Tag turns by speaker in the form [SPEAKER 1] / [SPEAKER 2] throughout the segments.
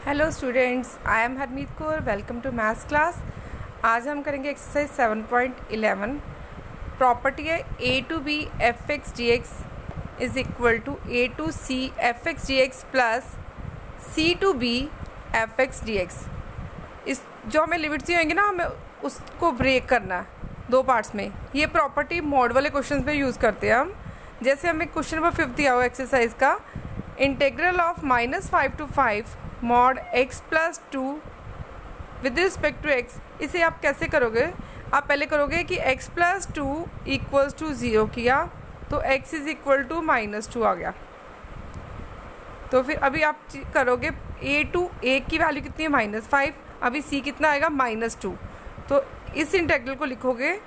[SPEAKER 1] Hello students, I am Harmeet Kaur. Welcome to maths class. आज हम करेंगे एक्सरसाइज 7.11। प्रॉपर्टी है a to b f x D x is equal to a to c f x D x plus c to b f x D x. इस जो हमें limits दी होंगी ना, हमें उसको ब्रेक करना है दो पार्ट्स में। ये प्रॉपर्टी मॉड वाले क्वेश्चन पे यूज़ करते हैं हम। जैसे हमें क्वेश्चन नंबर 5 दिया हुआ एक्सरसाइज का, integral of -5 to 5 mod x plus 2 with respect to x। इसे आप कैसे करोगे? आप पहले करोगे कि x प्लस 2 इक्वल्स टू 0 किया तो x इज इक्वल टू -2 आ गया। तो फिर अभी आप करोगे a की वैल्यू कितनी है? -5। अभी c कितना आएगा? -2। तो इस इंटेग्रल को लिखोगे,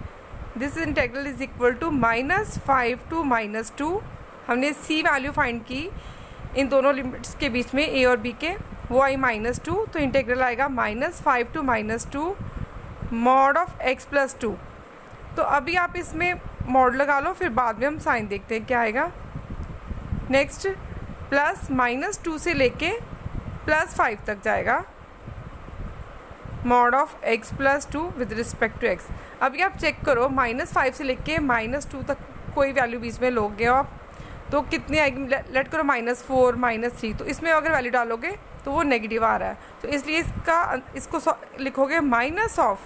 [SPEAKER 1] this integral is equal to -5 to -2। हमने c वैल्यू फाइंड की इन दोनों लिमिट्स के बीच में, a और b के, वो आई -2। तो इंटेग्रल आएगा -5 to -2 mod of x plus 2। तो अभी आप इसमें मॉड लगा लो, फिर बाद में हम साइन देखते हैं क्या आएगा। नेक्स्ट प्लस -2 से लेके +5 तक जाएगा mod of x plus 2 with respect to x। अभी आप चेक करो, -5 से लेके -2 तक कोई वैल्यू बीच में लोगे आप तो कितनी आएगी? लेट करो -4 -3। तो इसमें अगर वैल्यू डालोगे तो वो नेगेटिव आ रहा है, तो इसलिए इसको लिखोगे माइनस ऑफ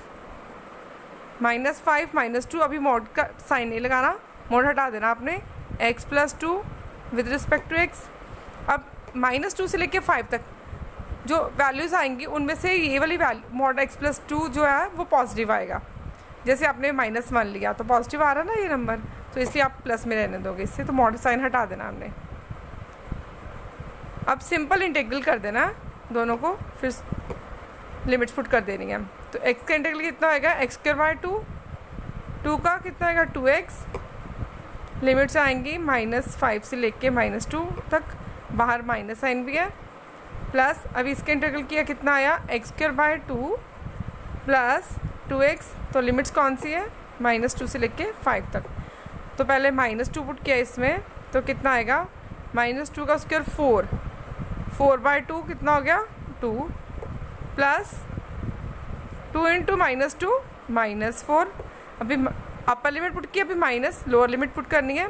[SPEAKER 1] -5 -2। अभी मॉड का साइन नहीं लगाना, मॉड हटा देना आपने, x plus 2 with respect to x। अब -2 से लेके 5 तक जो वैल्यूज़ आएंगी उनमें से ये वाली वैल्यू मॉड x प्लस 2 जो है वो पॉजिटिव आएगा। जैसे आपने -1 लिया तो पॉजिटिव आ रहा है ना ये नंबर, तो इसलिए आप प्लस में रहने दोगे इससे, तो मॉड साइन हटा देना हमने। अब सिंपल इंटीग्रल कर देना दोनों को, फिर लिमिट्स पुट कर देनी है। तो x का इंटीग्रल कितना होएगा? x² 2 का कितना आएगा? 2x। लिमिट्स आएंगी -5 से लेके -2 तक, बाहर माइनस साइन भी है, प्लस अभी इसका इंटीग्रल किया कितना आया? x² 2 plus 2x। तो लिमिट्स कौन सी है? -2 से लेके 5 तक। तो पहले -2 पुट किया इसमें, तो कितना आएगा? -2 का स्क्वायर 4/2 कितना हो गया? 2 प्लस 2 इंटू -2 -4। अभी अपर लिमिट पुट की, अभी माइनस लोअर लिमिट पुट करनी है।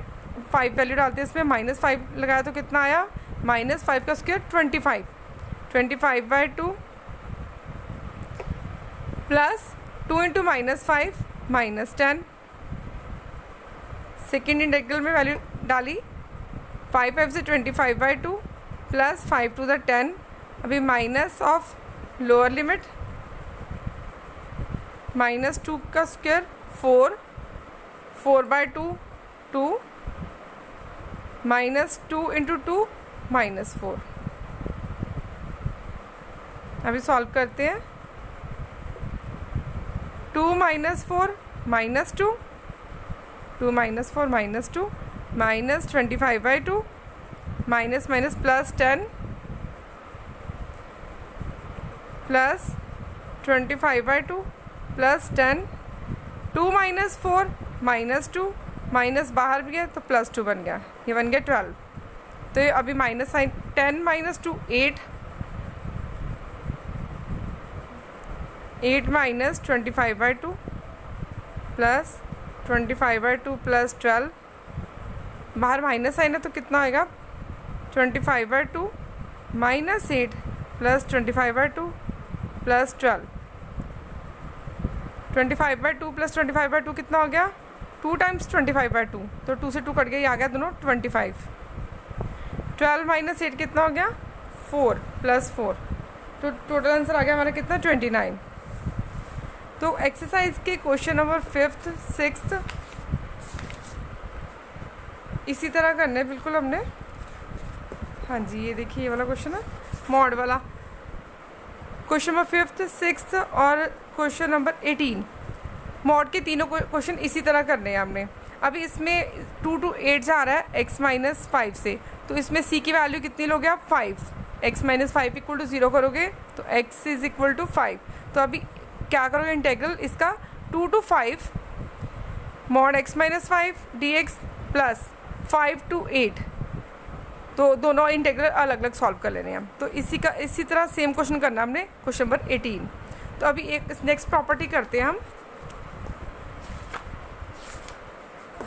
[SPEAKER 1] 5 वैल्यू डालते हैं इसमें, -5 लगाया तो कितना आया? -5 का square 25 25/2 plus 2 into -5 -10। Second integral में वैल्यू डाली, 5 से 25/2 प्लस 5 to the 10। अभी माइनस ऑफ लोअर लिमिट, -2 का स्क्वायर 4/2 2 -2 इंटू 2 -4। अभी सॉल्व करते हैं। 2 - 4 -2 2 - 4 -2 -25/2 minus minus plus 10 plus 25/2 plus 10 2 - 4 -2 minus बाहर भी है तो +2 बन गया, ये बन गया 12। तो ये अभी माइनस साइन, 10 - 2 8 8 - 25/2 प्लस 25/2 प्लस 12, बाहर माइनस साइन है तो कितना आएगा? 25/2 -8 प्लस 25/2 प्लस 12। 25/2 प्लस 25/2 कितना हो गया? 2 टाइम्स 25/2, तो 2 से 2 कट गया, ये आ गया दोनों 25। 12 - 8 कितना हो गया? 4 प्लस 4। तो टोटल आंसर आ गया हमारा कितना? 29। तो एक्सरसाइज के क्वेश्चन नंबर 5th 6th इसी तरह करना है बिल्कुल हमने। हाँ जी, ये देखिए ये वाला क्वेश्चन है मॉड वाला। क्वेश्चन नंबर 5th 6th और क्वेश्चन नंबर 18 मॉड के तीनों क्वेश्चन इसी तरह करने हैं हमने। अभी इसमें 2 to 8 जा रहा है x - 5 से, तो इसमें c की वैल्यू कितनी लोगे आप? 5। x - 5 = 0 करोगे तो x इज इक्वल टू 5। तो अभी क्या करोगे? इंटेग्रल इसका 2 to 5 mod x - 5 dx plus 5 to 8 तो दोनों इंटीग्रल अलग अलग सॉल्व कर लेने हैं। तो इसी तरह सेम क्वेश्चन करना हमने क्वेश्चन नंबर 18। तो अभी एक नेक्स्ट प्रॉपर्टी करते हैं हम।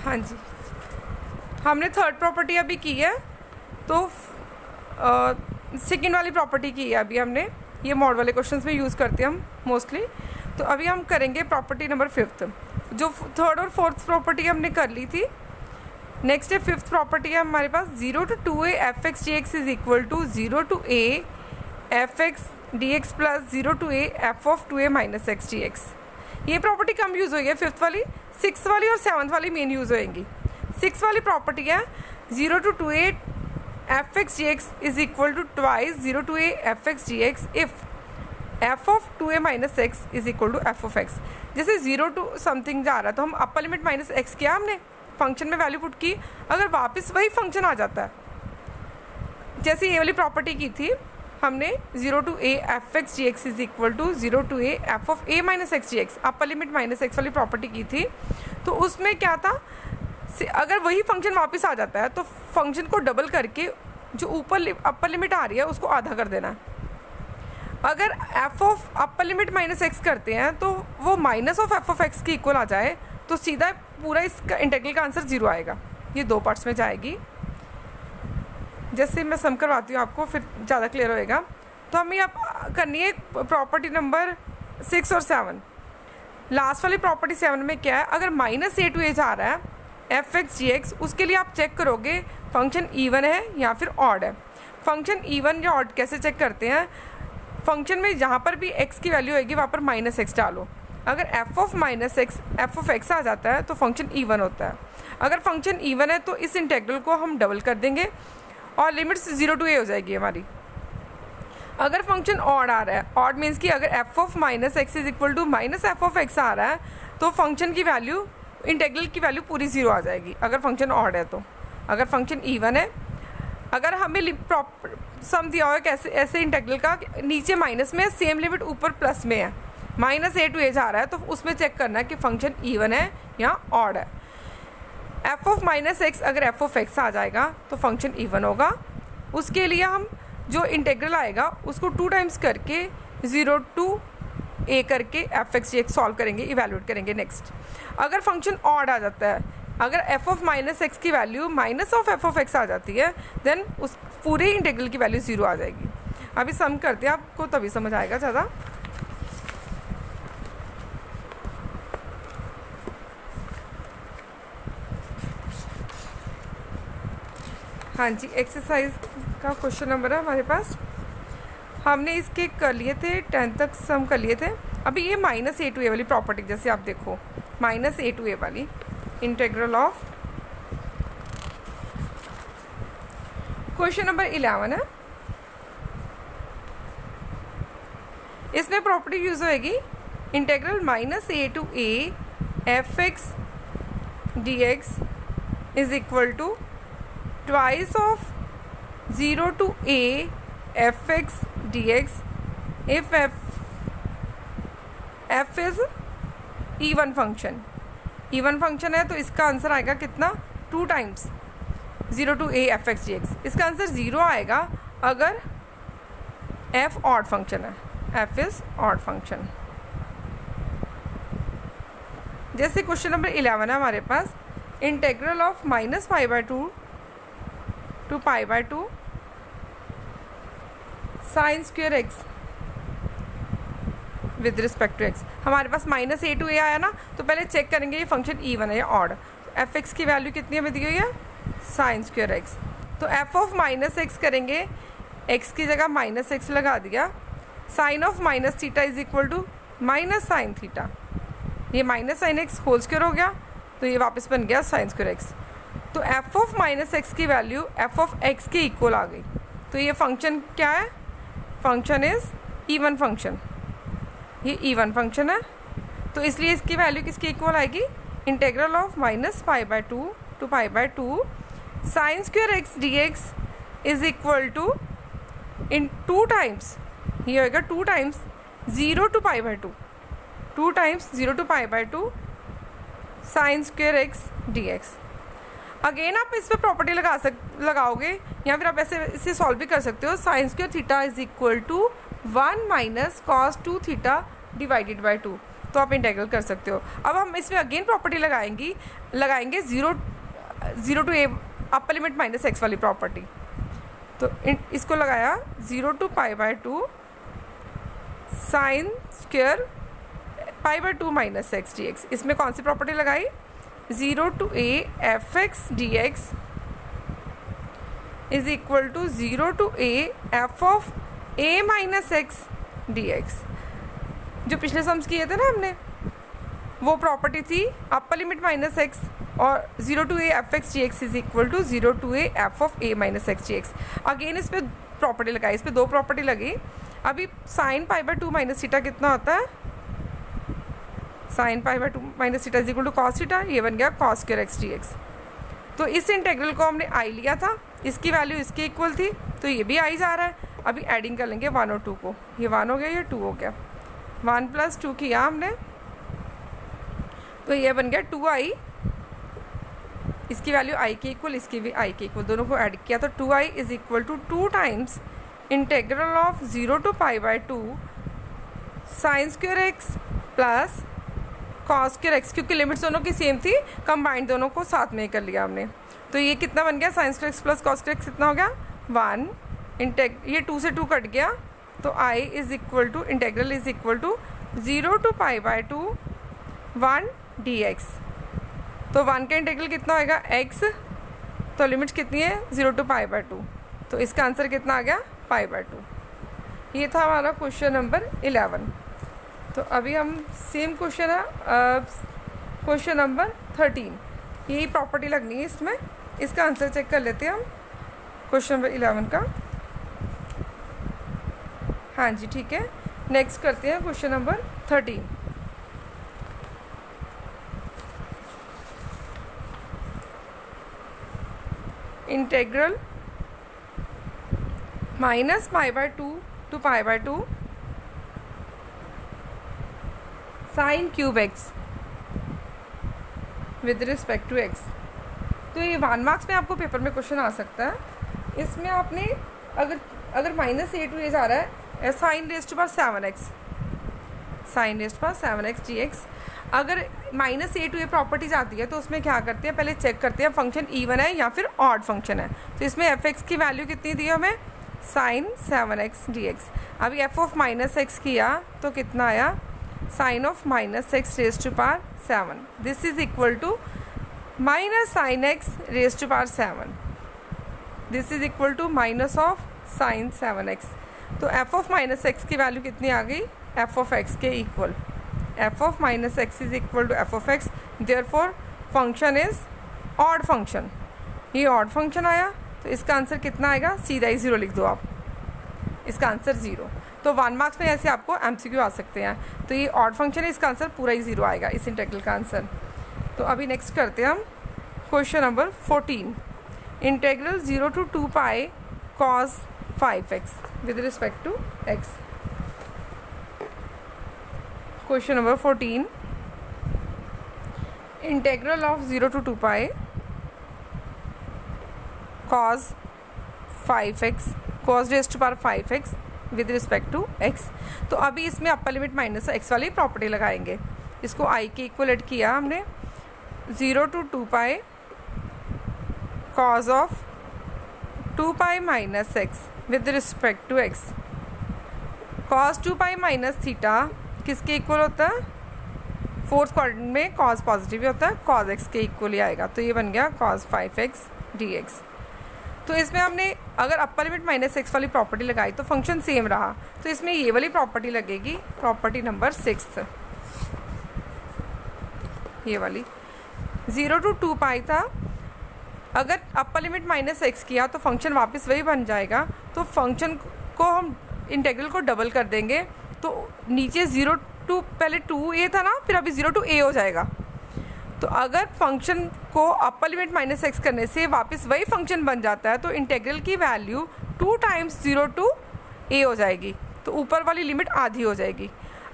[SPEAKER 1] हाँ जी, हमने थर्ड प्रॉपर्टी अभी की है, तो सेकेंड वाली प्रॉपर्टी की है अभी हमने। ये मॉड वाले क्वेश्चंस में यूज़ करते हैं हम मोस्टली। तो अभी हम करेंगे प्रॉपर्टी नंबर 5। जो थर्ड और फोर्थ प्रॉपर्टी हमने कर ली थी, नेक्स्ट है 5th प्रॉपर्टी है हमारे पास। 0 to 2a fx dx is equal to 0 to a fx dx plus 0 to a f of 2a minus x dx। ये प्रॉपर्टी कम यूज़ हुई है, 5th वाली। 6th वाली और 7th वाली मेन यूज़ होएंगी। 6th वाली प्रॉपर्टी है 0 to 2a fx dx is equal to twice 0 to a fx dx if f of 2a minus x is equal to f of x। जैसे 0 to something जा रहा है तो हम अपर limit minus x किया हमने, फंक्शन में वैल्यू पुट की, अगर वापस वही फंक्शन आ जाता है, जैसे ये वाली प्रॉपर्टी की थी हमने 0 to a fx dx is equal to 0 to a f of a minus X D X, upper limit minus x वाली प्रॉपर्टी की थी। तो उसमें क्या था, अगर वही फंक्शन वापस आ जाता है तो फंक्शन को डबल करके जो ऊपर अपर लिमिट आ रही है उसको आधा कर देना है। अगर f of upper limit minus x करते हैं तो वो minus of f of x के इक्वल आ जाए तो सीधा पूरा इसका इंटीग्रल का आंसर 0 आएगा। ये 2 पार्ट्स में जाएगी। जैसे मैं सम करवाती हूँ आपको, फिर ज़्यादा क्लियर होएगा। तो हमें अब करनी है प्रॉपर्टी नंबर 6 और 7। लास्ट वाली प्रॉपर्टी 7 में क्या है, अगर माइनस a to a जा रहा है fx dx, उसके लिए आप चेक करोगे फंक्शन इवन है या फिर ऑड है। फंक्शन इवन या ऑड कैसे चेक करते हैं, फंक्शन में जहाँ पर भी x की वैल्यू होगी वहाँ पर माइनस एक्स डालो। अगर f of minus x f of x आ जाता है तो फंक्शन इवन होता है। अगर फंक्शन इवन है तो इस इंटीग्रल को हम डबल कर देंगे और लिमिट्स 0 to a हो जाएगी हमारी। अगर फंक्शन ऑड आ रहा है, ऑड मीन्स कि अगर f of minus x is equal to minus f of x आ रहा है तो फंक्शन की वैल्यू, इंटीग्रल की वैल्यू पूरी 0 आ जाएगी अगर फंक्शन ऑड है। तो अगर फंक्शन इवन है, अगर हमें सम दिया हुआ कैसे ऐसे इंटीग्रल का, नीचे माइनस में है, सेम लिमिट ऊपर प्लस में है, माइनस a to a जा रहा है, तो उसमें चेक करना है कि फंक्शन इवन है या ऑड है। f ऑफ माइनस एक्स, अगर f ऑफ x आ जाएगा तो फंक्शन इवन होगा। उसके लिए हम जो इंटीग्रल आएगा उसको 2 टाइम्स करके 0 to a करके fx dx सॉल्व करेंगे, इवेल्यूएट करेंगे। नेक्स्ट, अगर फंक्शन ऑड आ जाता है, अगर f ऑफ माइनस एक्स की value minus of f of x आ जाती है, देन उस पूरे इंटीग्रल की वैल्यू 0 आ जाएगी। अभी सम करते हैं, आपको तभी समझ आएगा ज़्यादा। हाँ जी, एक्सरसाइज का क्वेश्चन नंबर है हमारे पास। हमने इसके कर लिए थे 10 तक सम कर लिए थे। अभी ये माइनस a to a वाली प्रॉपर्टी, जैसे आप देखो माइनस a to a वाली इंटीग्रल ऑफ, क्वेश्चन नंबर 11 है। इसमें प्रॉपर्टी यूज होएगी integral minus a to a fx dx is equal to twice of 0 to a fx dx if f is even function. Even function है तो इसका answer आएगा कितना, 2 times 0 to a fx dx। इसका answer 0 आएगा अगर f odd function है, f is odd function. जैसे क्वेश्चन नंबर 11 है हमारे पास, integral of minus pi by 2 to pi by 2 sine square x with respect to x. हमारे पास माइनस a to a आया ना, तो पहले चेक करेंगे ये फंक्शन इवन है या ऑड। एफ एक्स की वैल्यू कितनी हमें दी हुई है, साइन स्क्वेयर एक्स। तो एफ ऑफ माइनस एक्स करेंगे, एक्स की जगह माइनस एक्स लगा दिया, sine of minus theta is equal to minus sine theta. ये minus sine x whole square हो गया तो ये वापस बन गया साइन स्क्वेयर एक्स। तो एफ ऑफ माइनस एक्स की वैल्यू एफ ऑफ एक्स के इक्वल आ गई। तो ये फंक्शन क्या है, फंक्शन इज इवन फंक्शन। ये इवन फंक्शन है तो इसलिए इसकी वैल्यू किसके इक्वल आएगी, integral of minus pi by 2 to pi by 2 sine square X D x is equal to in 2 times, ये होएगा 2 times 0 to pi by 2, 2 times 0 to pi by 2 sine square X D X. Again आप इस पर property लगाओगे या फिर आप ऐसे इसे सॉल्व भी कर सकते हो। Sine square theta is equal to 1 minus cos 2 theta divided by 2, तो आप इंटेग्रल कर सकते हो। अब हम इसमें अगेन प्रॉपर्टी लगाएंगे zero to A upper limit minus x वाली प्रॉपर्टी। तो इसको लगाया 0 to pi by 2 sine square pi by 2 minus X D X. इसमें कौन सी प्रॉपर्टी लगाई? 0 to A F x D x is equal to 0 to A F of A minus X D X. जो पिछले sums किए थे ना हमने, वो प्रॉपर्टी थी अपर लिमिट माइनस एक्स और 0 to A F X G X is equal to 0 to A F of A minus X G X. Again इस पर प्रॉपर्टी लगाई, इस पर दो प्रॉपर्टी लगी। अभी sine pi by 2 minus theta कितना होता है? Sine pi by 2 minus theta is equal to cos theta, ये बन गया cos square X D X. तो इस इंटेग्रल को हमने आई लिया था, इसकी वैल्यू इसके इक्वल थी, तो ये भी आई जा रहा है। अभी एडिंग कर लेंगे 1 और 2 को, ये 1 हो गया, ये 2 हो गया। 1 प्लस 2 किया हमने, तो ये बन गया 2i, इसकी वैल्यू i के इक्वल, इसकी भी i के इक्वल, दोनों को ऐड किया तो 2i is equal to 2 times integral of 0 to pi by 2 sine square X plus cos square X, क्योंकि लिमिट्स दोनों की सेम थी, कंबाइंड दोनों को साथ में कर लिया हमने। तो ये कितना बन गया? Sign square X plus cos square x कितना हो गया? 1 ये 2 से 2 कट गया, तो i is equal to integral is equal to 0 to pi by 2 1 D X. तो 1 का इंटेग्रल कितना होएगा? x, तो लिमिट्स कितनी है? 0 टू पाई बाय 2, तो इसका आंसर कितना आ गया? पाई बाय 2। ये था हमारा क्वेश्चन नंबर 11। तो अभी हम सेम क्वेश्चन है क्वेश्चन नंबर 13, यही प्रॉपर्टी लगनी है इसमें। इसका आंसर चेक कर लेते हैं हम क्वेश्चन नंबर 11 का। हाँ जी ठीक है, नेक्स्ट करते हैं question number 13। Integral minus pi by 2 to pi by 2 sine cube X with respect to X. तो ये 1 मार्क्स में आपको पेपर में क्वेश्चन आ सकता है। इसमें आपने अगर माइनस ए टू ए जा रहा है sine raise to power 7x, sine raise to power 7x D x. अगर minus a to a property जाती है तो उसमें क्या करते हैं, पहले चेक करते हैं फंक्शन इवन है या फिर ऑड फंक्शन है। तो इसमें एफ एक्स की वैल्यू कितनी दी हमें? Sine 7x D X. अभी एफ ऑफ माइनस एक्स किया तो कितना आया? Sine of minus X raise to power 7, this is equal to minus sine X raise to power 7, this is equal to minus of sine 7x। तो F of minus x की value कितनी आ गई? F of x के equal, F of minus x is equal to F of X, therefore function is odd function. ये odd function आया, तो इसका आंसर कितना आएगा? सीधा ही 0 लिख दो आप, इसका आंसर 0। तो 1 मार्क्स में ऐसे आपको एमसीक्यू आ सकते हैं। तो ये ऑड फंक्शन है, इसका आंसर पूरा ही 0 आएगा इस इंटेग्रल का आंसर। तो अभी नेक्स्ट करते हैं हम question number 14। Integral 0 to 2 pi cos 5x with respect to x। Question number 14, integral of 0 to 2 pi cos 5x cos raise to power 5x with respect to x। तो अभी इसमें upper limit minus x वाली property लगाएंगे। इसको i के equate किया हमने, 0 to 2 pi cos of 2 pi minus x with respect to x। cos 2 pi minus theta किसके इक्वल होता है? फोर्थ क्वाड्रेंट में cos पॉजिटिव ही होता है, cos x के इक्वल ही आएगा। तो ये बन गया cos 5x dx। तो इसमें हमने अगर अपर लिमिट माइनस एक्स वाली प्रॉपर्टी लगाई तो फंक्शन सेम रहा, तो इसमें ये वाली प्रॉपर्टी लगेगी, प्रॉपर्टी नंबर 6, ये वाली। 0 टू 2 पाई था, अगर अपर लिमिट माइनस एक्स किया तो फंक्शन वापस वही बन जाएगा। तो फंक्शन को हम इंटेग्रल को डबल कर देंगे, तो नीचे 0 टू, पहले 2a था ना, फिर अभी 0 टू a हो जाएगा। तो अगर फंक्शन को अपर लिमिट माइनस एक्स करने से वापस वही फंक्शन बन जाता है, तो इंटेग्रल की वैल्यू 2 टाइम्स 0 टू a हो जाएगी, तो ऊपर वाली लिमिट आधी हो जाएगी।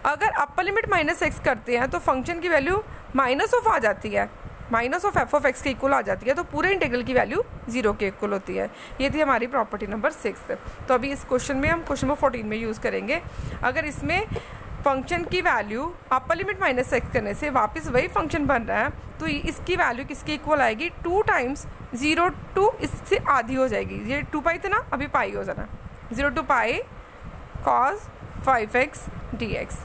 [SPEAKER 1] अगर अपर लिमिट माइनस एक्स करते हैं तो फंक्शन की वैल्यू माइनस ऑफ आ जाती है, minus of F of x के इक्वल आ जाती है तो पूरे इंटीग्रल की वैल्यू 0 के इक्वल होती है। ये थी हमारी प्रॉपर्टी नंबर 6। तो अभी इस क्वेश्चन में हम क्वेश्चन नंबर 14 में यूज़ करेंगे। अगर इसमें फंक्शन की वैल्यू अपर लिमिट माइनस एक्स करने से वापस वही फंक्शन बन रहा है तो इसकी वैल्यू किसके इक्वल आएगी, 2 टाइम्स 0 टू इससे आधी हो जाएगी। ये 2 पाई थे ना, अभी पाई हो जाना, 0 to pi cos 5x dx।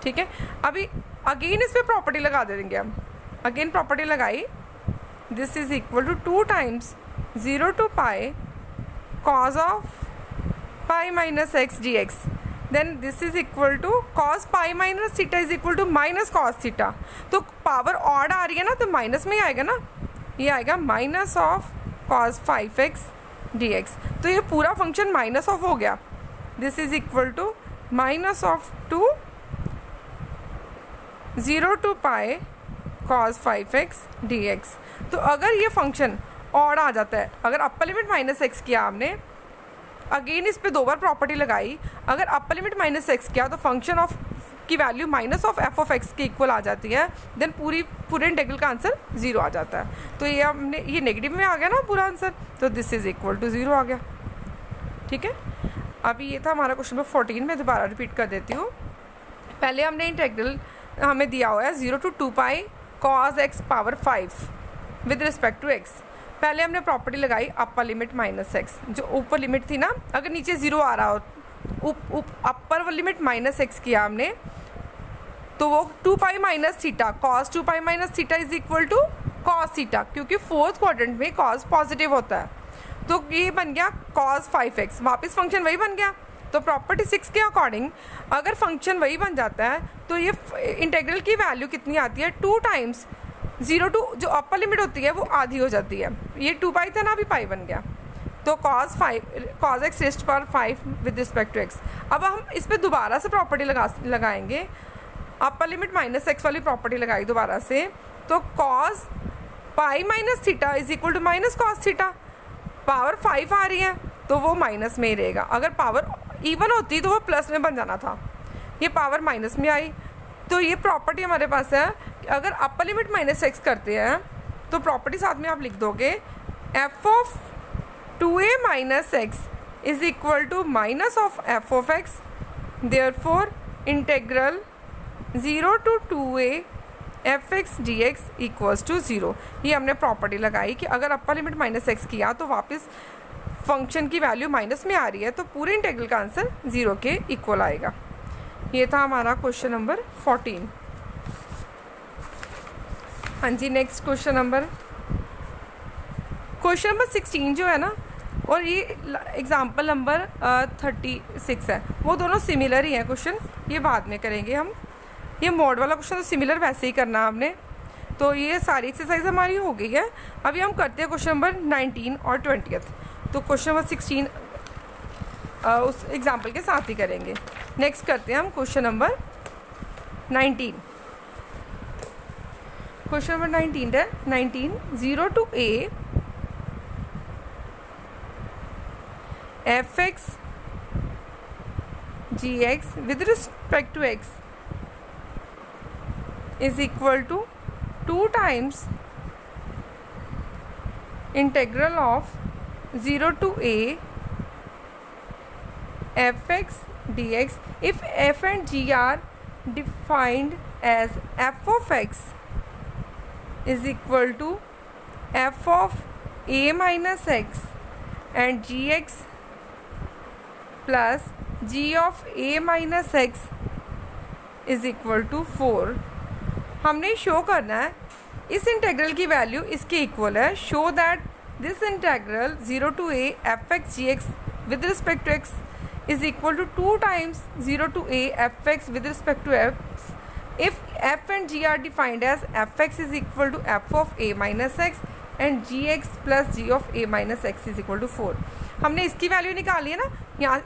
[SPEAKER 1] ठीक है, अभी अगेन इस पर प्रॉपर्टी लगा देंगे हम। अगेन प्रॉपर्टी लगाई, this is equal to 2 times 0 to pi cos of pi minus X D X. Then this is equal to cos pi minus theta is equal to minus cos theta. तो power odd आ रही है ना तो minus में ही आएगा ना, ये आएगा minus of cos 5x dx। तो ये पूरा फंक्शन माइनस ऑफ हो गया। This is equal to minus of 2 0 to pi cos 5x dx। तो अगर ये फंक्शन ऑड आ जाता है, अगर अपर लिमिट माइनस एक्स किया आपने, अगेन इस पे 2 बार प्रॉपर्टी लगाई, अगर अपर लिमिट माइनस एक्स किया तो फंक्शन ऑफ की value minus of F of x के इक्वल आ जाती है। देन पूरे इंटीग्रल का आंसर 0 आ जाता है। तो ये हमने ये नेगेटिव में आ गया ना पूरा आंसर, तो दिस इज इक्वल टू 0 आ गया। ठीक है, अभी ये था हमारा क्वेश्चन नंबर 14। मैं दोबारा रिपीट कर देती हूँ। पहले हमने इंटीग्रल हमें दिया हुआ है 0 to 2 pi cos x power 5 with respect to x। पहले हमने प्रॉपर्टी लगाई अपर लिमिट माइनस एक्स, जो ऊपर लिमिट थी ना, अगर नीचे 0 आ रहा हो, अपर लिमिट माइनस एक्स किया हमने तो वो 2 pi minus theta cos 2 pi minus theta is equal to cos theta, क्योंकि फोर्थ क्वाड्रेंट में cos पॉजिटिव होता है। तो ये बन गया cos 5x, वापस फंक्शन वही बन गया। तो प्रॉपर्टी 6 के अकॉर्डिंग अगर फंक्शन वही बन जाता है तो ये इंटीग्रल की वैल्यू कितनी आती है, 2 टाइम्स 0 टू जो अपर लिमिट होती है वो आधी हो जाती है। ये 2 पाई था ना, अभी पाई बन गया। तो cos x रेस्ट पर 5 विद रिस्पेक्ट टू x। अब हम इस पर दोबारा से प्रॉपर्टी लगाएंगे, अपर लिमिट माइनस एक्स वाली प्रॉपर्टी लगाई दोबारा से, तो cos pi minus theta is equal to minus cos theta. Power 5 आ रही है तो वो माइनस में ही रहेगा, अगर पावर इवन होती तो वो प्लस में बन जाना था। ये पावर माइनस में आई, तो ये प्रॉपर्टी हमारे पास है कि अगर अपर लिमिट माइनस एक्स करते हैं तो प्रॉपर्टी साथ में आप लिख दोगे F of 2a minus x is equal to minus of F of X. Therefore integral 0 to 2a F x D X equals to 0। ये हमने प्रॉपर्टी लगाई कि अगर अपर लिमिट माइनस एक्स किया तो वापस फंक्शन की वैल्यू माइनस में आ रही है तो पूरे इंटीग्रल का आंसर 0 के इक्वल आएगा। ये था हमारा क्वेश्चन नंबर 14। हाँ जी, नेक्स्ट क्वेश्चन नंबर 16 जो है ना, और ये एग्जाम्पल नंबर 36 है, वो दोनों सिमिलर ही हैं क्वेश्चन, ये बाद में करेंगे हम। ये मोड वाला क्वेश्चन तो सिमिलर वैसे ही करना हमने। तो ये सारी एक्सरसाइज हमारी हो गई है। अभी हम करते हैं क्वेश्चन नंबर 19 और 20। तो क्वेश्चन नंबर 16 उस एग्जाम्पल के साथ ही करेंगे। नेक्स्ट करते हैं हम क्वेश्चन नंबर 19। क्वेश्चन नंबर 19 है 0 to a F X G X with respect to x is equal to 2 times integral of 0 to a fx dx if f and g are defined as f of x is equal to f of a minus x and gx plus g of a minus x is equal to 4। हमने show करना है इस integral की value इसके equal है। Show that this integral 0 to a fx gx with respect to x is equal to 2 times 0 to a fx with respect to x if f and g are defined as fx is equal to f of a minus x and gx plus g of a minus x is equal to 4। हमने इसकी value निकाली है ना, यहाँ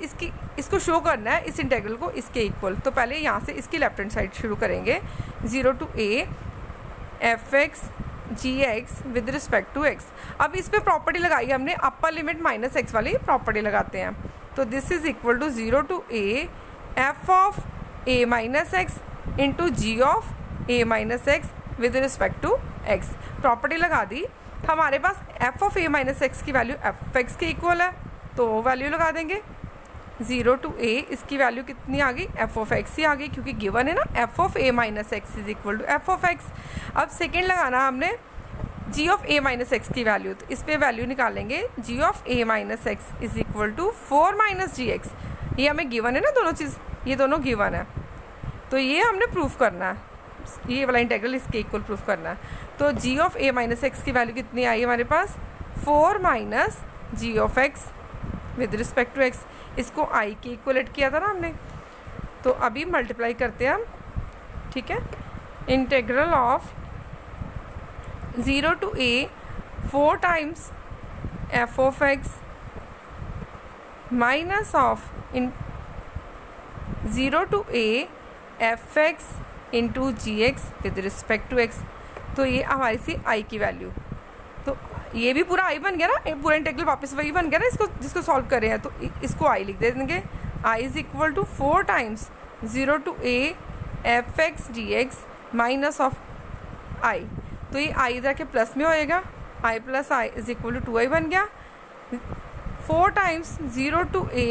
[SPEAKER 1] इसको show करना है इस इंटीग्रल को इसके इक्वल। तो पहले यहाँ से इसकी लेफ्ट हैंड साइड शुरू करेंगे, 0 to a fx gx with respect to x। अब इस पर प्रॉपर्टी लगाई हमने, अपर लिमिट माइनस एक्स वाली प्रॉपर्टी लगाते हैं। तो this is equal to 0 to a f of a minus x into g of a minus x with respect to x. Property लगा दी, हमारे पास f of A minus x की value f x के equal है, तो value लगा देंगे 0 to a। इसकी वैल्यू कितनी आ गई, एफ ऑफ एक्स ही आ गई, क्योंकि गिवन है ना f of A minus x is equal to F of x. अब सेकेंड लगाना हमने g of A minus x की वैल्यू, तो इस पर वैल्यू निकालेंगे g of A minus x is equal to 4 minus g x. ये हमें गिवन है ना दोनों चीज़, ये दोनों गिवन है, तो ये हमने प्रूफ करना है, ये वाला इंटेग्रल इसके इक्वल प्रूफ करना है। तो G of A minus x की वैल्यू कितनी आई हमारे पास, 4 minus G of X with respect to X. इसको आई के इक्वलेट किया था ना हमने, तो अभी मल्टीप्लाई करते हैं हम, ठीक है। Integral of 0 to a 4 times F of X minus of in 0 to a F X into G X with respect to X. तो ये हमारी सी आई की वैल्यू, तो ये भी पूरा आई बन गया ना, ये पूरा इंटेग्रल वापस वही बन गया ना, इसको जिसको सॉल्व कर रहे हैं, तो इसको आई लिख देंगे। I is equal to 4 times 0 to a F x D x minus of I. तो ये आई इधर के प्लस में होएगा, I plus I is equal to 2i बन गया। 4 times 0 to a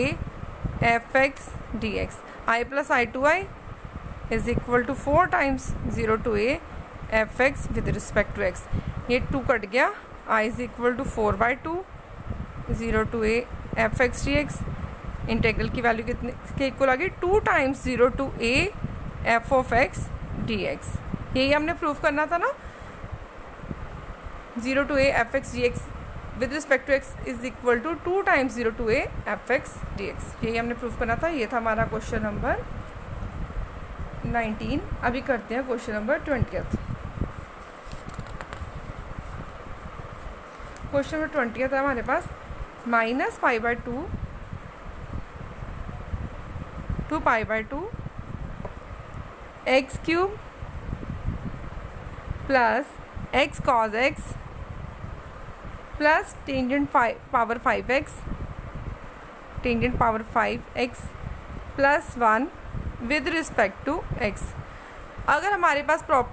[SPEAKER 1] F x D x, I plus I 2i is equal to 4 times 0 to a F x with respect to x. ये 2 cut गया, I is equal to 4/2 0 to a F x D x. Integral की value कितने के equal आ गई, 2 times 0 to a f of x D x. यही हमने proof करना था ना, 0 to a F x D x with respect to x is equal to 2 times 0 to a F x D x. यही हमने प्रूफ करना था। ये था हमारा क्वेश्चन नंबर 19। अभी करते हैं क्वेश्चन नंबर 20। क्वेश्चन नंबर 20 है हमारे पास, minus π/2 to π/2 x cube plus x cos x plus tangent power 5x tangent power 5x plus 1 with respect to x। अगर हमारे पास प्रॉपर